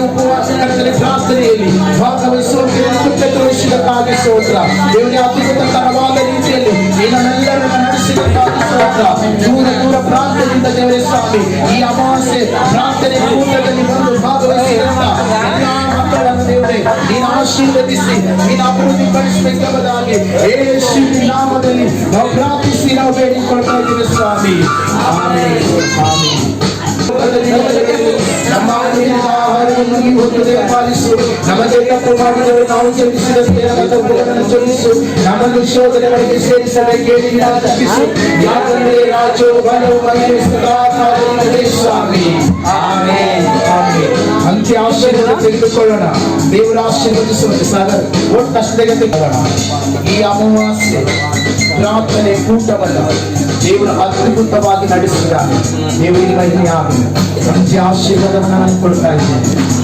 ಉಪವಾಸಗಳಲ್ಲಿ ಪ್ರಾರ್ಥನೆಯಲ್ಲಿ ಭಾಗವಹಿಸುವ ಕೃಪೆ ತೋರಿಸಿದಕ್ಕಾಗಿ ಸ್ತೋತ್ರ. ದೇವರೇ, ಅದ್ಭುತ ತರವಾದ ರೀತಿಯಲ್ಲಿ ಈ ನಮ್ಮೆಲ್ಲರನ್ನು ನಡೆಸಿದಕ್ಕಾಗಿ ಸ್ತೋತ್ರ. ದೂರ ದೂರ ಪ್ರಾಂತ್ಯದಿಂದ ದೇವರೇ ಸ್ವಾಮಿ ಈ ಅಮಾವಾಸ್ಯೆ ಪ್ರಾರ್ಥನೆ ಕೂಟದಲ್ಲಿ ಬಂದು ಭಾಗವಹಿಸಿದಂತ ಎಲ್ಲ ಮಕ್ಕಳನ್ನು ದೇವರೇ ನೀನು ಆಶೀರ್ವದಿಸಿ ನೀನು ಅಭಿವೃದ್ಧಿಪಡಿಸಬೇಕಾಗಿ ಯೇಸುವಿನ ನಾಮದಲ್ಲಿ ನಾವು ಪ್ರಾರ್ಥಿಸಿ ನಾವು ಬೇಡಿಕೊಳ್ತಾ ಇದ್ದೇವೆ ಸ್ವಾಮಿ. ಆಮೆನ್. ಆಮೆನ್. ನಮ್ಮ ಆಹಾರವನ್ನು ನೀವು ಹೊತ್ತುದೇ ಪಾಲಿಸು. ನಮಗೆ ತಪ್ಪು ಮಾಡಿದವರು ನಾವು ಕ್ಷಮಿಸಿದಂತೆ ನಮ್ಮ ತಪ್ಪುಗಳನ್ನು ಕ್ಷಮಿಸು. ನಮ್ಮನ್ನು ಶೋಧನೆಗಳಿಗೆ ಸೇರಿಸದೆ ಕೇಳಿನ ತಪ್ಪಿಸು. ಯಾಕಂದರೆ ರಾಜು ಬಲವು ಮಹಿಮೆ ಸದಾ ಕಾಲದಲ್ಲಿದೆ ಸ್ವಾಮಿ. ಆಮೆನ್. ಆಮೆನ್. ಅಂತ್ಯ ಆಶೀರ್ವಾದ ತೆಗೆದುಕೊಳ್ಳೋಣ. ದೇವರ ಆಶೀರ್ವದಿಸುವಂತೆ ಸಾಗರ್ ಒಟ್ಟಷ್ಟೇ ತೆಗೆದುಕೊಳ್ಳೋಣ. ಈ ಅಮಾವಾಸ್ಯೆ ಪ್ರಾರ್ಥನೆ ಕೂಟವನ್ನು ದೇವರು ಅದ್ಭುತವಾಗಿ ನಡೆಸಿದ್ದಾರೆ. ದೇವರಿಗೆ ಮಹಿಮೆ ಆಗಲಿ. ಅಂತ್ಯ ಆಶೀರ್ವಾದವನ್ನು ನಾನು ಕೊಡ್ತಾ ಇದ್ದೇನೆ.